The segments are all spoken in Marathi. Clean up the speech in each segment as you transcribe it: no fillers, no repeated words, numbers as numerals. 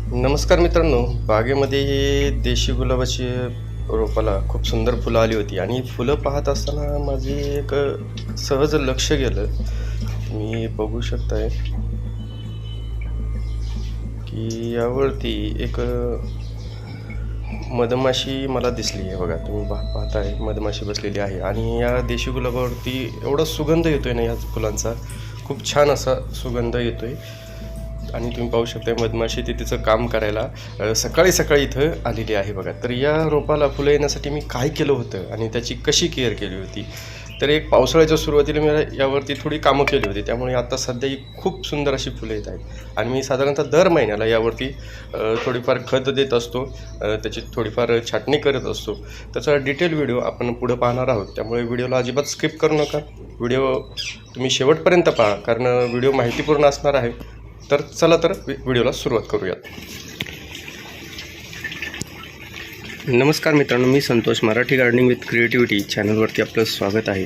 नमस्कार मित्रांनो, बागेमध्ये हे देशी गुलाबाची रोपाला खूप सुंदर फुलं आली होती आणि फुलं पाहत असताना माझे एक सहज लक्ष गेलं. तुम्ही बघू शकताय की यावरती एक मधमाशी मला दिसली आहे. बघा, तुम्ही पाहताय मधमाशी बसलेली आहे आणि या देशी गुलाबावरती एवढा सुगंध येतोय ना, या फुलांचा खूप छान असा सुगंध येतोय. आणि तुम्ही पाहू शकता मधमाशी ती तिचं काम करायला सकाळी सकाळी इथं आलेली आहे. बघा, तर या रोपाला फुलं येण्यासाठी मी काय केलं होतं आणि त्याची कशी केअर केली होती. तर एक पावसाळ्याच्या सुरुवातीला मी यावरती थोडी कामं केली होती, त्यामुळे आता सध्या ही खूप सुंदर अशी फुलं येत आहेत. आणि मी साधारणतः दर महिन्याला यावरती थोडीफार खत देत असतो, त्याची थोडीफार छाटणी करत असतो. त्याचा डिटेल व्हिडिओ आपण पुढं पाहणार आहोत, त्यामुळे व्हिडिओला अजिबात स्किप करू नका. व्हिडिओ तुम्ही शेवटपर्यंत पहा, कारण व्हिडिओ माहितीपूर्ण असणार आहे. तर चला तर व्हिडिओला सुरुवात करूयात. नमस्कार मित्रांनो, मी Santosh, Marathi gardening with creativity चॅनलवरती आपलं स्वागत आहे.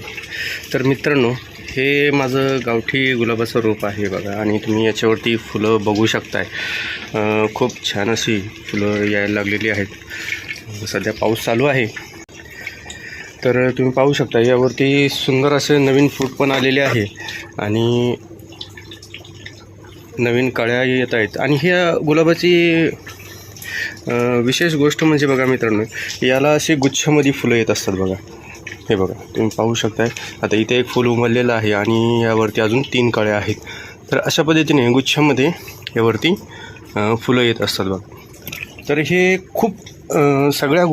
तर मित्रांनो, हे माझं गावठी गुलाबाचं रोप आहे बघा, आणि तुम्ही याच्यावरती फुलं बघू शकताय. खूप छान अशी फुलं यायला लागलेली आहेत. सध्या पाऊस चालू आहे, तर तुम्ही पाहू शकता यावरती सुंदर असे नवीन फूट पण आलेले आहे आणि नवीन कळ्या येत आहेत. आणि ह्या गुलाबाची विशेष गोष्ट म्हणजे बघा मित्रांनो, याला अशी गुच्छामध्ये फुलं येत असतात. बघा, हे बघा तुम्ही पाहू शकताय. आता इथे एक फूल उमललेलं आहे आणि यावरती अजून 3 कळ्या आहेत. तर अशा पद्धतीने गुच्छामध्ये यावरती फुलं येत असतात बघा. तर हे खूप सगळ्या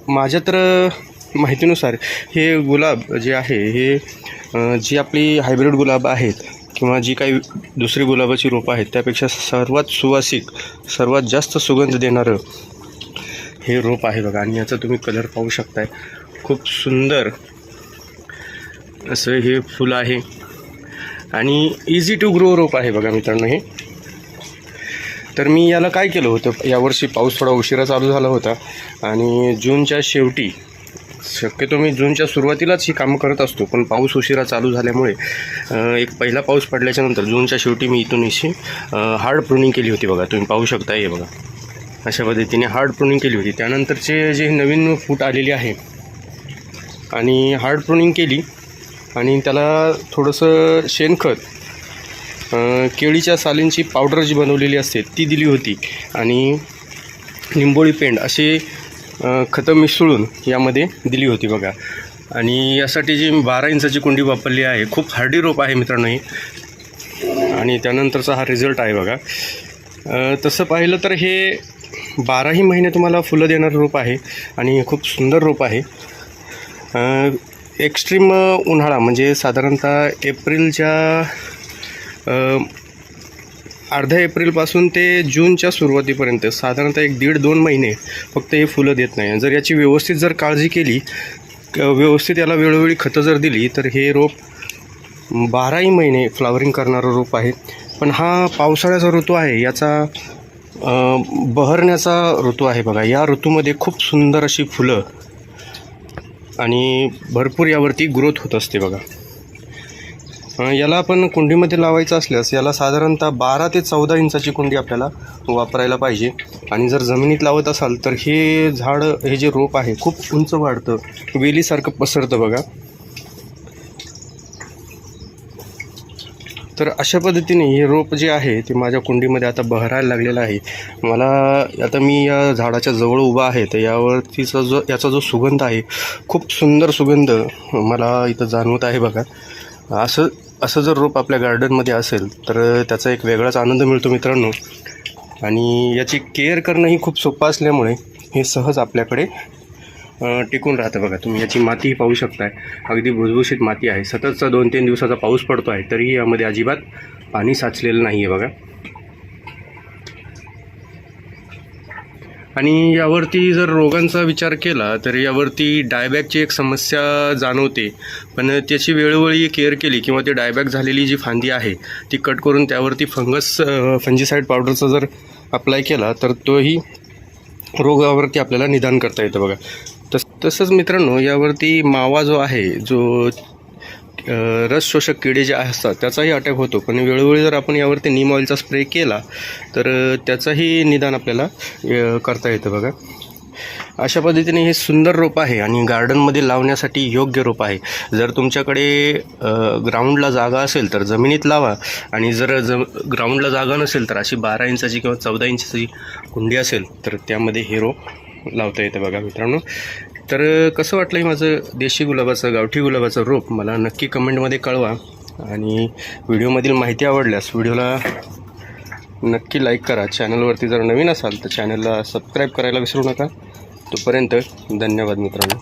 माझ्या तर माहितीनुसार हे गुलाब जे आहे हे जी आपली हायब्रिड गुलाब आहेत किंवा जी काही दुसरी गुलाबाची रोपं आहेत त्यापेक्षा सर्वात सुवासिक, सर्वात जास्त सुगंध देणारं हे रोप आहे बघा. आणि याचा तुम्ही कलर पाहू शकताय. खूप सुंदर असं हे फुल आहे आणि इझी टू ग्रो रोप आहे बघा मित्रांनो हे. तर मी याला काय केलं होतं, यावर्षी पाऊस थोडा उशिरा चालू झाला होता आणि जूनच्या शेवटी, शक्यतो मी जूनच्या सुरुवातीलाच ही कामं करत असतो, पण पाऊस उशिरा चालू झाल्यामुळे एक पहिला पाऊस पडल्याच्यानंतर जूनच्या शेवटी मी इथून अशी हार्ड प्रूनिंग केली होती बघा. तुम्ही पाहू शकता, हे बघा अशा पद्धतीने हार्ड प्रूनिंग केली होती. त्यानंतरचे जे नवीन फूट आलेली आहे आणि हार्ड प्रूनिंग केली आणि त्याला थोडंसं शेणखत, केळीच्या सालींची पावडर जी बनवलेली असते ती दिली होती आणि निंबोळी पेंड असे खतं मिसळून यामध्ये दिली होती बघा. आणि यासाठी जी 12 इंचाची कुंडी वापरली आहे. खूप हार्डी रोप आहे मित्रांनो ही. आणि त्यानंतरचा हा रिझल्ट आहे बघा. तसं पाहिलं तर हे 12ही महिने तुम्हाला फुलं देणारं रोप आहे आणि खूप सुंदर रोप आहे. एक्स्ट्रीम उन्हाळा म्हणजे साधारणतः एप्रिलच्या अर्ध्या एप्रिलपासून ते जूनच्या सुरुवातीपर्यंत साधारणतः 1-1.5-2 महिने फक्त हे फुलं देत नाही. जर याची व्यवस्थित जर काळजी केली, व्यवस्थित याला वेळोवेळी खतं जर दिली, तर हे रोप 12ही महिने फ्लावरिंग करणारं रोप आहे. पण हा पावसाळ्याचा ऋतू आहे, याचा बहरण्याचा ऋतू आहे बघा. या ऋतूमध्ये खूप सुंदर अशी फुलं आणि भरपूर यावरती ग्रोथ होत असते बघा. याला आपण कुंडीमध्ये लावायचं असल्यास याला साधारणतः 12 ते 14 इंचाची कुंडी आपल्याला वापरायला पाहिजे. आणि जर जमिनीत लावत असाल तर हे झाड, हे जे रोप आहे खूप उंच वाढतं, वेलीसारखं पसरतं बघा. तर अशा पद्धतीने हे रोप जे आहे ते माझ्या कुंडीमध्ये आता बहरायला लागलेलं आहे. मला आता मी या झाडाच्या जवळ उभा आहे, तर यावरतीचा याचा जो सुगंध आहे, खूप सुंदर सुगंध मला इथं जाणवत आहे बघा. असं जर रोप आपल्या गार्डनमध्ये असेल तर त्याचा एक वेगळाच आनंद मिळतो मित्रांनो. आणि याची केअर करणंही खूप सोपं असल्यामुळे हे सहज आपल्याकडे टिकून राहतं बघा. तुम्ही याची मातीही पाहू शकताय, अगदी भुसभुशीत माती आहे. सततचा 2-3 दिवसाचा पाऊस पडतो आहे तरीही यामध्ये अजिबात पाणी साचलेलं नाही आहे बघा. आणि यावरती जर रोगांचा विचार केला तर यावरती डायबॅकची एक समस्या जाणवते. पण त्याची वेळोवेळी केअर केली किंवा ती डायबॅक झालेली जी फांदी आहे ती कट करून त्यावरती फंजिसाईड पावडरचा जर अप्लाय केला तर तोही रोगावरती आपल्याला निदान करता येतं बघा. तसंच मित्रांनो, यावरती मावा जो आहे, जो रस शोषक किडे जे असतात त्याचाही अटॅक होतो, पण वेळोवेळी जर आपण यावरती नीम ऑइलचा स्प्रे केला तर त्याचाही निदान आपल्याला करता येतं बघा. अशा पद्धतीने हे सुंदर रोप आहे आणि गार्डनमध्ये लावण्यासाठी योग्य रोप आहे. जर तुमच्याकडे ग्राउंडला जागा असेल तर जमिनीत लावा, आणि जर ग्राउंडला जागा नसेल तर अशी 12 इंचाची किंवा 14 इंचाची कुंडी असेल तर त्यामध्ये हे रोप लावता येतं बघा मित्रांनो. तर कसं वाटलं आहे माझं देशी गुलाबाचं, गावठी गुलाबाचं रोप मला नक्की कमेंटमध्ये कळवा. आणि व्हिडिओमधील माहिती आवडल्यास व्हिडिओला नक्की लाईक करा. चॅनलवरती जर नवीन असाल तर चॅनलला सबस्क्राईब करायला विसरू नका. तोपर्यंत धन्यवाद मित्रांनो.